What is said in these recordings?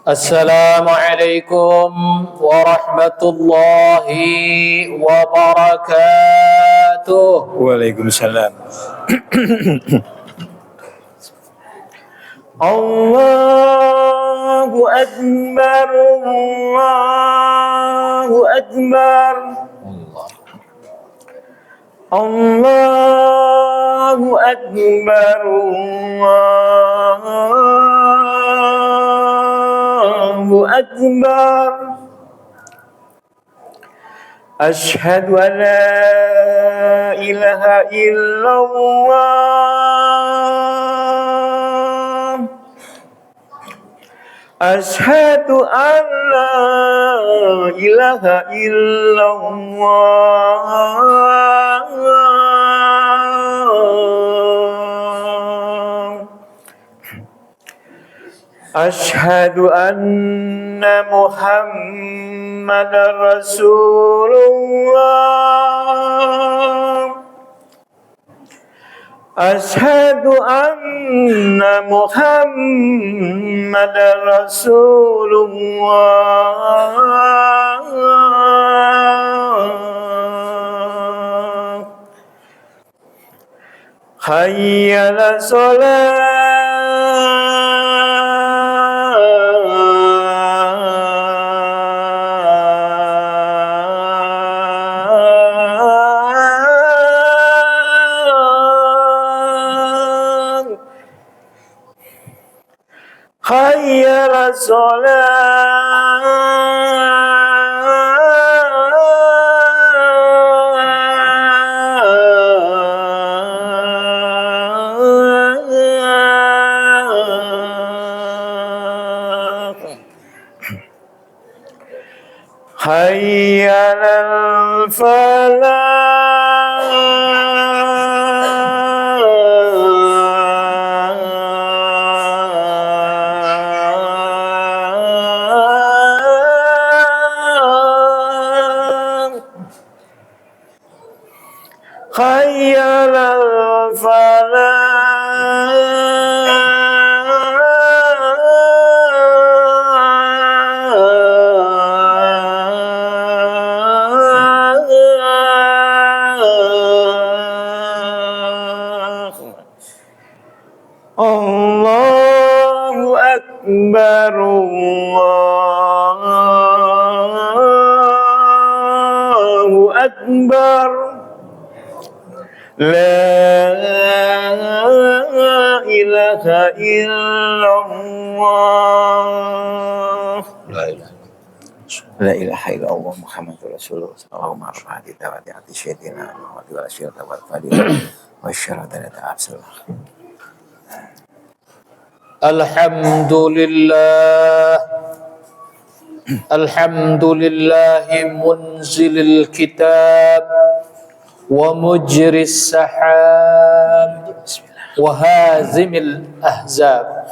Assalamualaikum warahmatullahi wabarakatuh. Waalaikumsalam. Allahu Akbar, Allahu Akbar, Allahu Akbar, Allahu Akbar. Asyhadu an la ilaha illallah. Asyhadu an la ilaha illallah. Asyhadu anna Muhammadar Rasulullah. Asyhadu anna Muhammadar Rasulullah. Hayya 'alas shalah. Hayya 'alas shalah. Hayya 'alal falah. Hayya 'alal falah. Allahu Akbar, Allahu Akbar. La ilaha illallah. La ilaha illallah Muhammadur Rasulullah sallallahu alaihi wa sallam. Sayyidina Muhammad wa syarata wa fadila wa syarata ta'absalah. Alhamdulillahi munzilil kitab wa mujris sahab wa hazimil ahzab.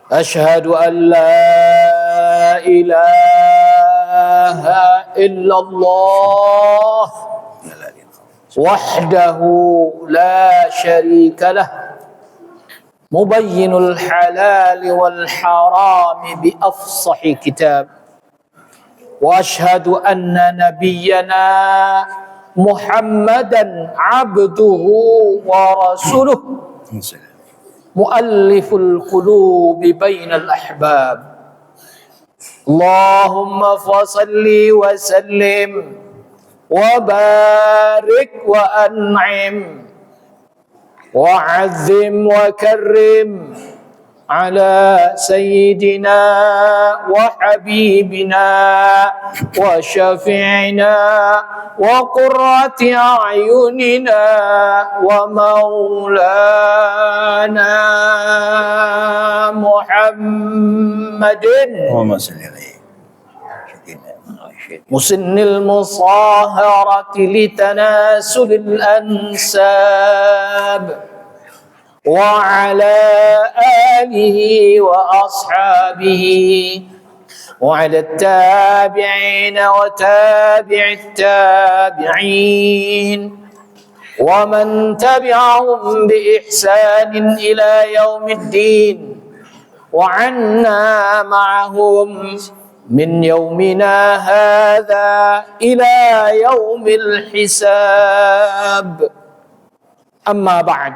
Ashhadu an la ilaha illallah wahdahu la syarika lah, mubayyinul halal wal haram bi afsahi kitab. Wa ashhadu anna nabiyyana Muhammadan abduhu wa rasuluh, mualliful qulubi bainal ahbab. Allahumma fasalli wa sallim wa barik wa an'im wa azim wa karrim ala sayyidina wa habibina wa syafi'ina wa qurrati a'yunina wa maulana Muhammadin musinnil musaharati litanasulil ansab wa ala alihi wa ashabihi wa ala tabi'in wa tabi'it tabi'in wa man tabi'ahum bi ihsanin ila yaumiddin. وعنا معهم من يومنا هذا إلى يوم الحساب. أما بعد،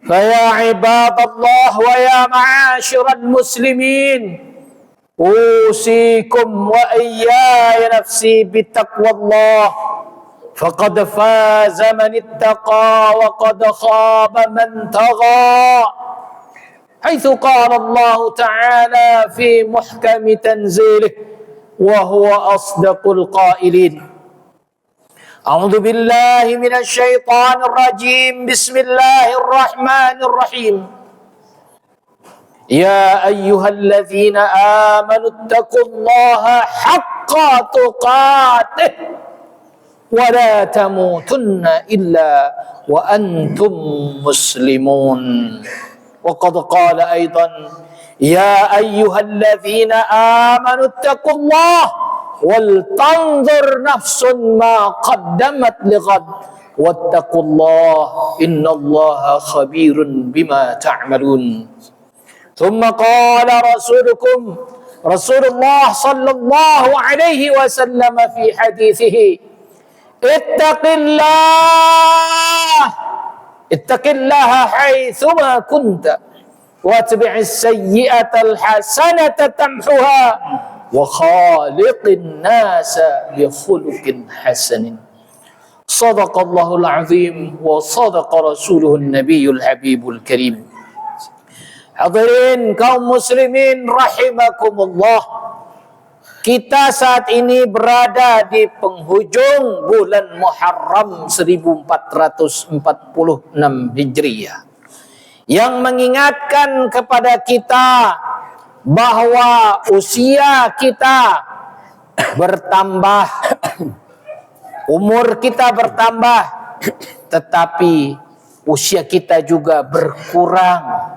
فيا عباد الله ويا معاشر المسلمين، أوصيكم وإياي نفسي بتقوى الله، فقد فاز من اتقى وقد خاب من طغى، حيث قال الله تعالى في محكم تنزيله وهو أصدق القائلين: أعوذ بالله من الشيطان الرجيم، بسم الله الرحمن الرحيم. يا أيها الذين آمنوا اتقوا الله حق تقاته ولا تموتن إلا وأنتم مسلمون. وقد قال أيضا: يا أيها الذين آمنوا اتقوا الله ولتنظر نفس ما قدمت لغد واتقوا الله إن الله خبير بما تعملون. ثم قال رسول الله صلى الله عليه وسلم في حديثه: اتق الله حيثما كنت واتبع السيئة الحسنة تمحها وخالق الناس بخلق حسن. صدق الله العظيم وصدق رسوله النبي الحبيب الكريم. Hadirin kaum muslimin rahimakumullah, kita saat ini berada di penghujung bulan Muharram 1446 Hijriah, yang mengingatkan kepada kita bahwa usia kita bertambah, umur kita bertambah, tetapi usia kita juga berkurang.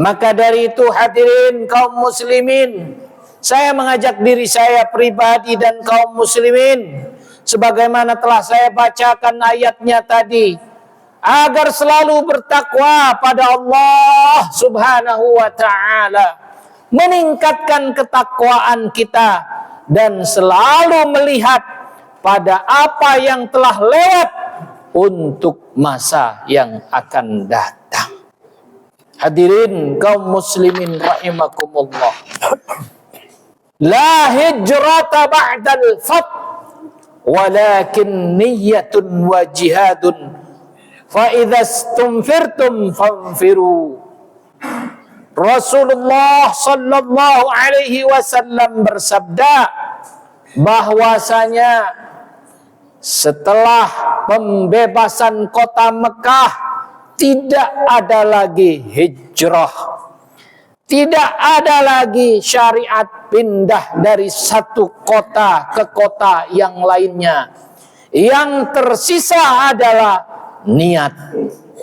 Maka dari itu hadirin kaum muslimin, saya mengajak diri saya pribadi dan kaum muslimin, sebagaimana telah saya bacakan ayatnya tadi, agar selalu bertakwa pada Allah subhanahu wa ta'ala, meningkatkan ketakwaan kita dan selalu melihat pada apa yang telah lewat untuk masa yang akan datang. Hadirin kaum muslimin rahimakumullah, la hijrata ba'dal fath walakin niyyatun wa jihadun fa idza istunfirtum fanfiru. Rasulullah sallallahu alaihi wasallam bersabda bahwasanya setelah pembebasan kota Mekah tidak ada lagi hijrah, tidak ada lagi syariat pindah dari satu kota ke kota yang lainnya. Yang tersisa adalah niat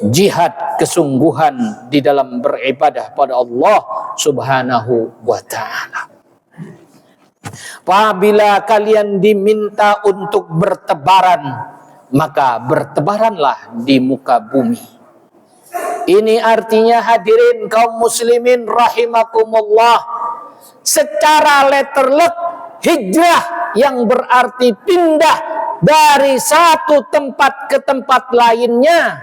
jihad kesungguhan di dalam beribadah pada Allah subhanahu wa ta'ala. Apabila kalian diminta untuk bertebaran, maka bertebaranlah di muka bumi. Ini artinya hadirin kaum muslimin rahimakumullah, secara letterlek hijrah yang berarti pindah dari satu tempat ke tempat lainnya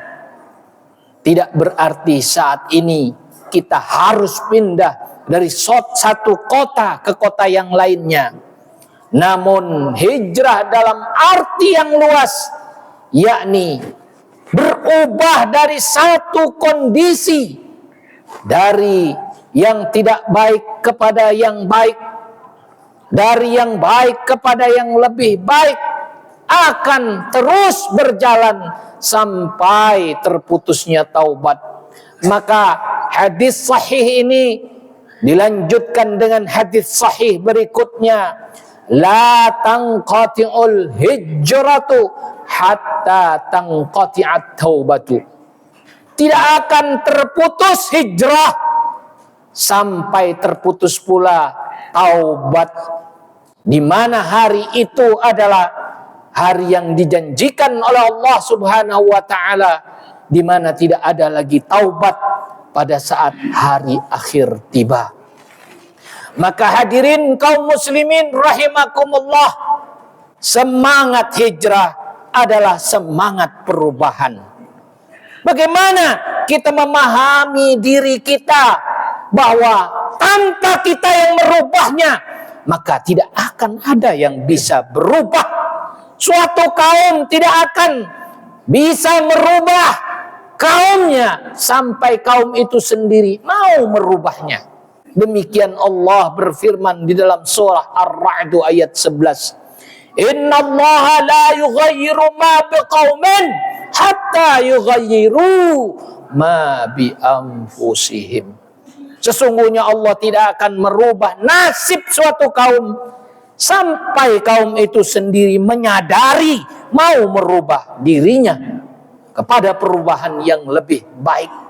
tidak berarti saat ini kita harus pindah dari satu kota ke kota yang lainnya. Namun hijrah dalam arti yang luas, yakni berubah dari satu kondisi, dari yang tidak baik kepada yang baik, dari yang baik kepada yang lebih baik, akan terus berjalan sampai terputusnya taubat. Maka hadis sahih ini dilanjutkan dengan hadis sahih berikutnya: la tanqati'ul hijratu hatta tanqati'at taubatu. Tidak akan terputus hijrah sampai terputus pula taubat, di mana hari itu adalah hari yang dijanjikan oleh Allah Subhanahu wa taala, di mana tidak ada lagi taubat pada saat hari akhir tiba. Maka hadirin kaum muslimin rahimakumullah, semangat hijrah adalah semangat perubahan. Bagaimana kita memahami diri kita bahwa tanpa kita yang merubahnya, maka tidak akan ada yang bisa berubah. Suatu kaum tidak akan bisa merubah kaumnya sampai kaum itu sendiri mau merubahnya. Demikian Allah berfirman di dalam surah Ar-Ra'd ayat 11. Inna Allah la yughayyiru ma biqaumin hatta yughayyiru ma bi anfusihim. Sesungguhnya Allah tidak akan merubah nasib suatu kaum sampai kaum itu sendiri menyadari mau merubah dirinya kepada perubahan yang lebih baik.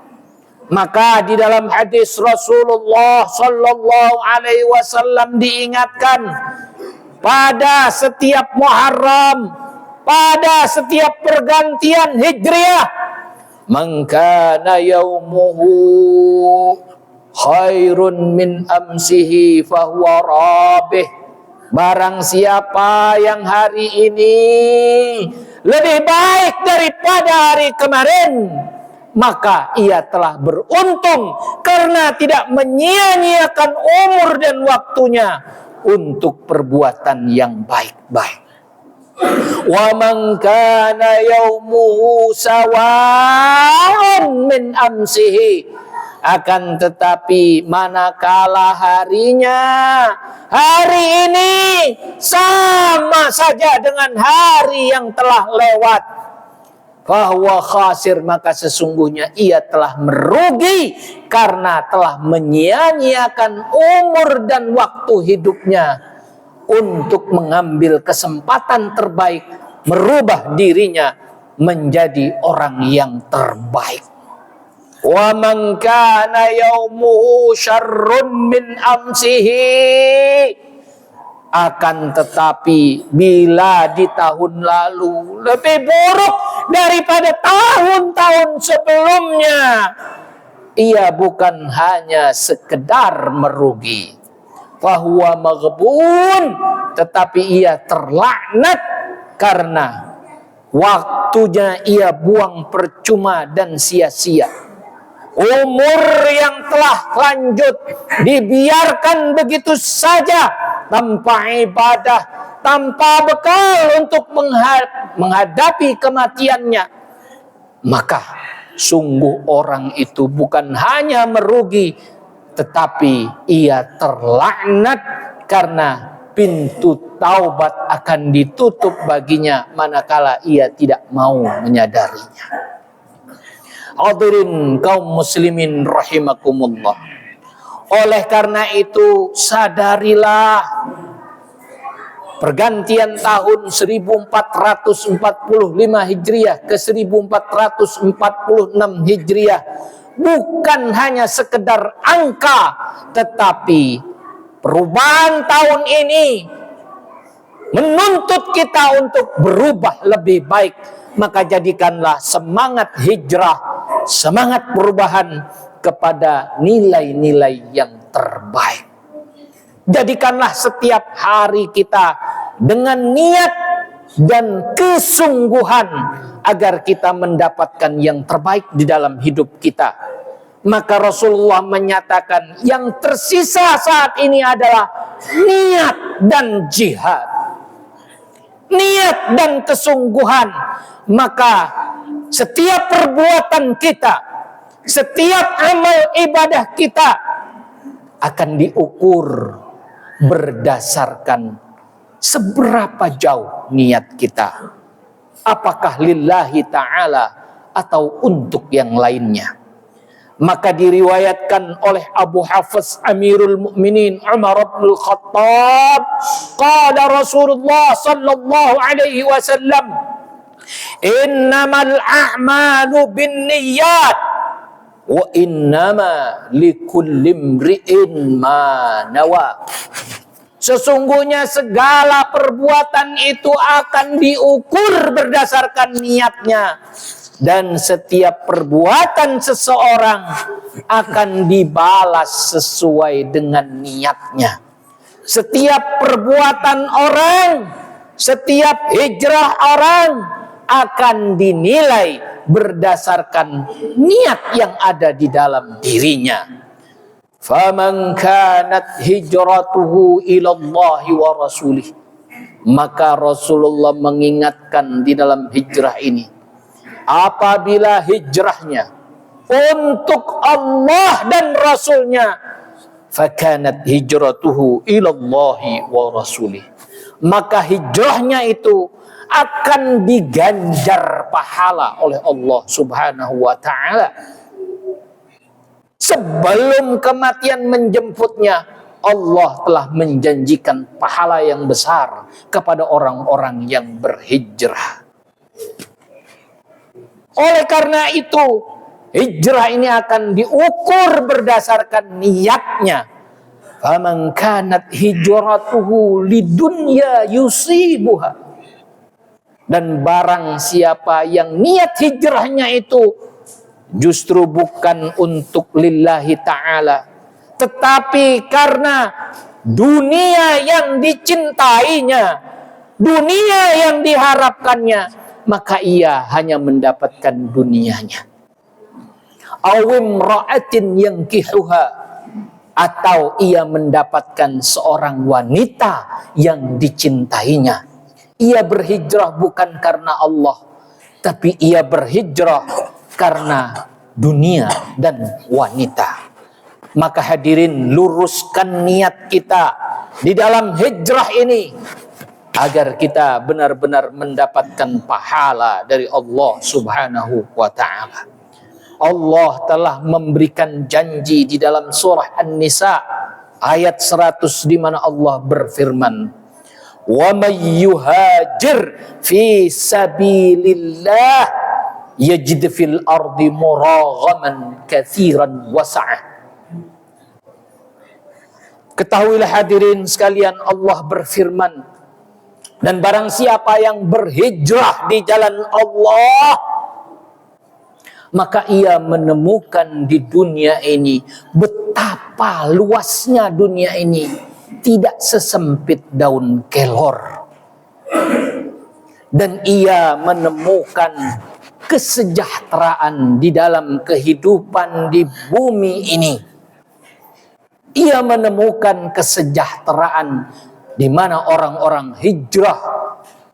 Maka di dalam hadis Rasulullah sallallahu alaihi wasallam diingatkan, pada setiap Muharram, pada setiap pergantian Hijriah, man kana yaumuhu khairun min amsihi fahuwa rabih. Barang siapa yang hari ini lebih baik daripada hari kemarin, maka ia telah beruntung karena tidak menyia-nyiakan umur dan waktunya untuk perbuatan yang baik-baik. Wa man kana yaumuhu sawa'un min amsihi, akan tetapi manakala harinya hari ini sama saja dengan hari yang telah lewat, fahuwa khasir, maka sesungguhnya ia telah merugi karena telah menyia-nyiakan umur dan waktu hidupnya untuk mengambil kesempatan terbaik merubah dirinya menjadi orang yang terbaik. Wa man kana yaumuhu syarrun min amsihi, akan tetapi bila di tahun lalu lebih buruk daripada tahun-tahun sebelumnya, ia bukan hanya sekedar merugi, fahuwa maghbun, tetapi ia terlaknat karena waktunya ia buang percuma dan sia-sia. Umur yang telah lanjut dibiarkan begitu saja tanpa ibadah, tanpa bekal untuk menghadapi kematiannya, maka sungguh orang itu bukan hanya merugi, tetapi ia terlaknat karena pintu taubat akan ditutup baginya manakala ia tidak mau menyadarinya. Hadirin kaum muslimin rahimakumullah. Oleh karena itu sadarilah pergantian tahun 1445 Hijriah ke 1446 Hijriah bukan hanya sekedar angka, tetapi perubahan tahun ini menuntut kita untuk berubah lebih baik. Maka jadikanlah semangat hijrah, semangat perubahan kepada nilai-nilai yang terbaik. Jadikanlah setiap hari kita dengan niat dan kesungguhan agar kita mendapatkan yang terbaik di dalam hidup kita. Maka Rasulullah menyatakan yang tersisa saat ini adalah niat dan jihad. Niat dan kesungguhan. Maka setiap perbuatan kita, setiap amal ibadah kita akan diukur berdasarkan seberapa jauh niat kita. Apakah lillahi ta'ala atau untuk yang lainnya. Maka diriwayatkan oleh Abu Hafiz Amirul Mukminin Umar bin Khattab, qala Rasulullah sallallahu alaihi wasallam, innamal a'malu binniyat wa innama likulli imri'in ma nawa. Sesungguhnya segala perbuatan itu akan diukur berdasarkan niatnya. Dan setiap perbuatan seseorang akan dibalas sesuai dengan niatnya. Setiap perbuatan orang, setiap hijrah orang akan dinilai berdasarkan niat yang ada di dalam dirinya. Faman kanat hijratuhu ilallahi wa rasulih. Maka Rasulullah mengingatkan di dalam hijrah ini, apabila hijrahnya untuk Allah dan Rasulnya, fakanat hijratuhu ilallahi wa rasulih. Maka hijrahnya itu akan diganjar pahala oleh Allah Subhanahu wa ta'ala. Sebelum kematian menjemputnya, Allah telah menjanjikan pahala yang besar kepada orang-orang yang berhijrah. Oleh karena itu, hijrah ini akan diukur berdasarkan niatnya. Faman kanat hijratuhu lidunya yusibuha. Dan barang siapa yang niat hijrahnya itu justru bukan untuk lillahi ta'ala, tetapi karena dunia yang dicintainya, dunia yang diharapkannya, maka ia hanya mendapatkan dunianya. Awim ra'atin yang kihuha, atau ia mendapatkan seorang wanita yang dicintainya. Ia berhijrah bukan karena Allah, tapi ia berhijrah karena dunia dan wanita. Maka hadirin, luruskan niat kita di dalam hijrah ini agar kita benar-benar mendapatkan pahala dari Allah Subhanahu wa ta'ala. Allah telah memberikan janji di dalam surah An-Nisa ayat 100 di mana Allah berfirman, "Wa may yuhajir fi sabilillah yajid fil ardi muraghaman katsiran wasa'ah." Ketahuilah hadirin sekalian, Allah berfirman, dan barang siapa yang berhijrah di jalan Allah, maka ia menemukan di dunia ini betapa luasnya dunia ini, tidak sesempit daun kelor. Dan ia menemukan kesejahteraan di dalam kehidupan di bumi ini. Ia menemukan kesejahteraan di mana orang-orang hijrah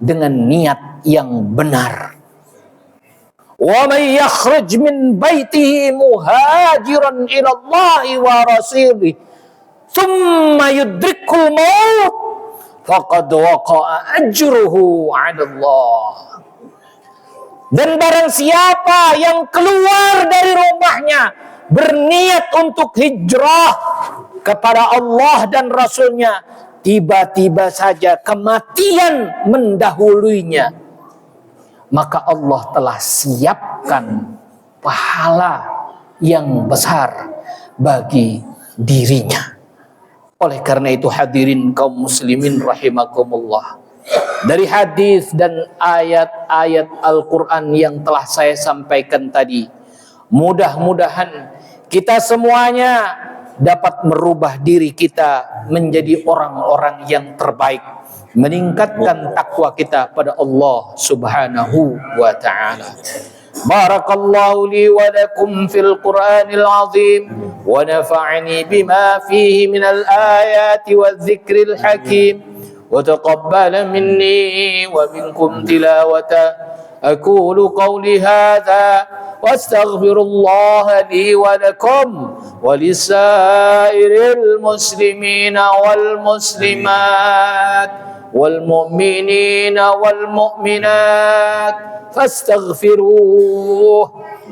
dengan niat yang benar. Wa may yakhruj min baitihi muhajiran ila Allah wa rasulih thumma yudrikul maut faqad waqa'a ajruhu 'ala Allah. Dan barang siapa yang keluar dari rumahnya berniat untuk hijrah kepada Allah dan Rasulnya, tiba-tiba saja kematian mendahuluinya, maka Allah telah siapkan pahala yang besar bagi dirinya. Oleh karena itu hadirin kaum muslimin rahimakumullah, dari hadis dan ayat-ayat Al-Quran yang telah saya sampaikan tadi, mudah-mudahan kita semuanya dapat merubah diri kita menjadi orang-orang yang terbaik, meningkatkan takwa kita pada Allah Subhanahu wa ta'ala. Barakallahu li wa lakum fil Qur'anil azim wa nafa'ani bima fihi minal ayati wa dzikril hakim wa taqabbala minni wa minkum tilawata. أقول قولي هذا وأستغفر الله لي ولكم ولسائر المسلمين والمسلمات والمؤمنين والمؤمنات فاستغفروه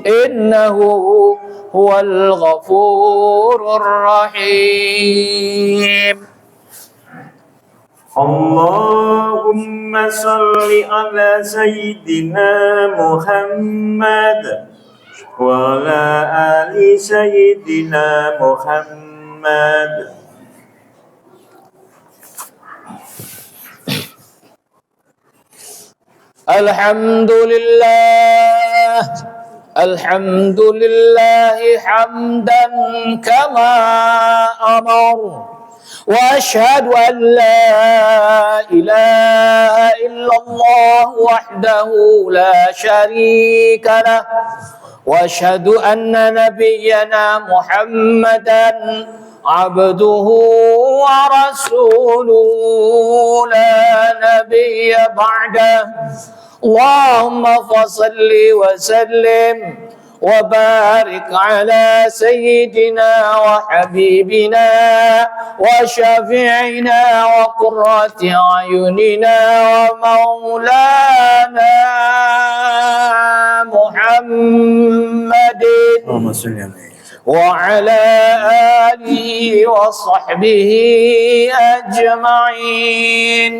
إنه هو الغفور الرحيم. اللهم صل على سيدنا محمد وعلى آل سيدنا محمد. الحمد لله الحمد لله حمدا كما أمر وأشهد أن لا إله إلا الله وحده لا شريك له وأشهد أن نبينا محمدا عبده ورسوله لا نبي بعده اللهم فصل وسلم وبارك على سيدنا وحبيبنا وشفيعنا وقرة أعيننا ومولانا محمد اللهم صل على وعلى آله وصحبه أجمعين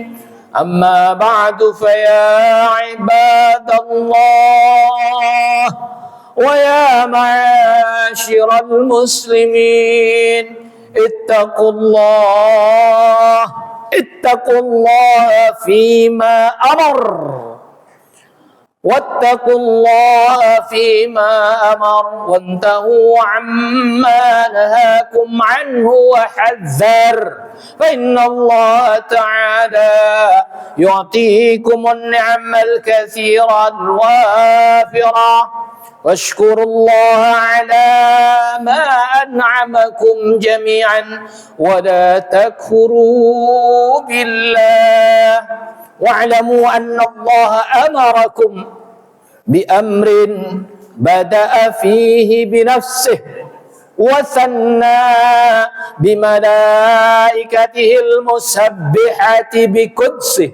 أما بعد فيا عباد الله ويا معاشر المسلمين اتقوا الله فيما أمر واتقوا الله فيما أمر وانتهوا عما نهاكم عنه وحذر فإن الله تعالى يعطيكم النعم الكثيرة الوافرة واشكروا الله على ما أنعمكم جميعا ولا تكفروا بالله واعلموا أن الله أمركم بأمر بدأ فيه بنفسه وثنى بملائكته المسبحة بقدسه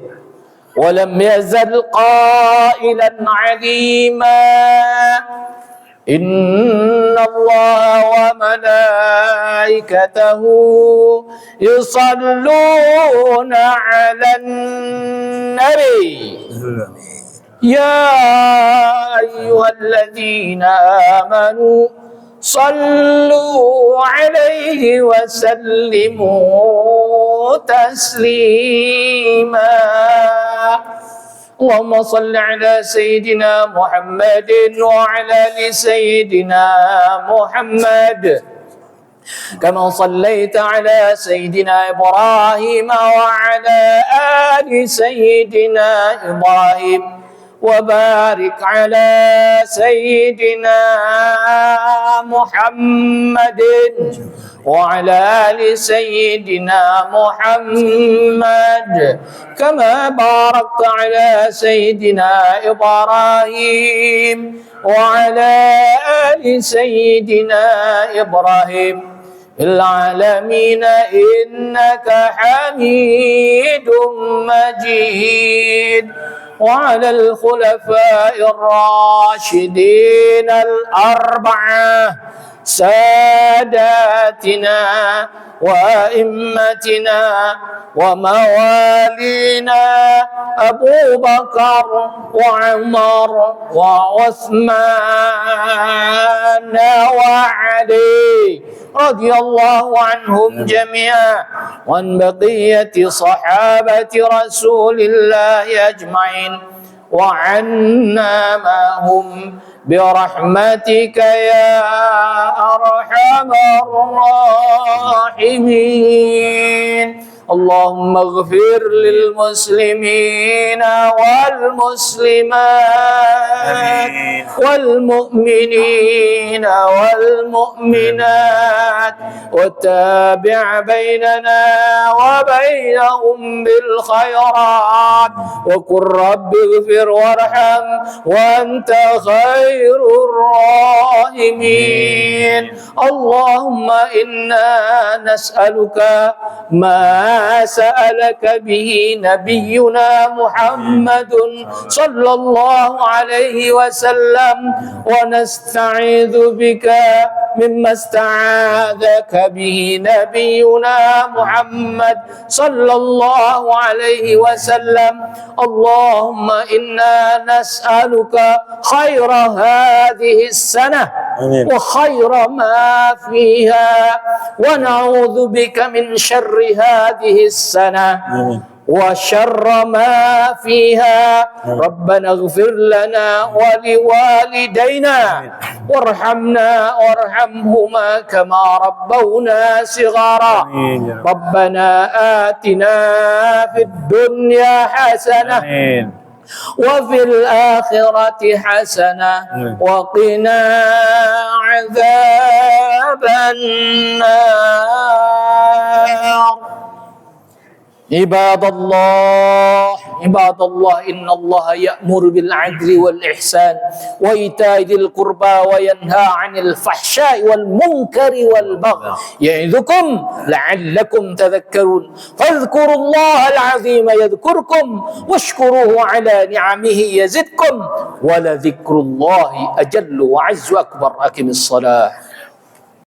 ولم يزل قائلا عليما إن الله وملائكته يصلون على النبي يا أيها الذين آمنوا صلوا عليه وسلموا تسليما اللهم صل على سيدنا محمد وعلى آل سيدنا محمد كما صليت على سيدنا إبراهيم وعلى آل سيدنا إبراهيم وبارك على سيدنا محمد وعلى آل سيدنا محمد كما باركت على سيدنا إبراهيم وعلى آل سيدنا إبراهيم في العالمين إنك حميد مجيد وعلى الخلفاء الراشدين الأربعة ساداتنا وأئمتنا وموالينا أبو بكر وعمر وعثمان وعلي رضي الله عنهم جميعا وعن بقية صحابة رسول الله أجمعين وعنا معهم برحمتك يا أرحم الراحمين اللهم اغفر للمسلمين والمسلمات والمؤمنين والمؤمنات وتابع بيننا وبينهم بالخيرات وقل رب اغفر وارحم وأنت خير الراحمين اللهم إنا نسألك ما سألك به نبينا محمد صلى الله عليه وسلم ونستعيذ بك مما استعاذك به نبينا محمد صلى الله عليه وسلم اللهم إنا نسألك خير هذه السنة وخير ما فيها ونعوذ بك من شر هذه السنة وشر ما فيها ربنا اغفر لنا ولوالدينا وارحمنا وارحمهما كما ربونا صغارا ربنا آتنا في الدنيا حسنة وفي الآخرة حسنة وقنا عذاب النار. عباد الله إن الله يأمر بالعدل والإحسان وإيتاء ذي القربى وينهى عن الفحشاء والمنكر والبغي يعظكم لعلكم تذكرون فاذكروا الله العظيم يذكركم واشكروه على نعمه يزدكم ولذكر الله أجل وعز أكبر. أقم الصلاة.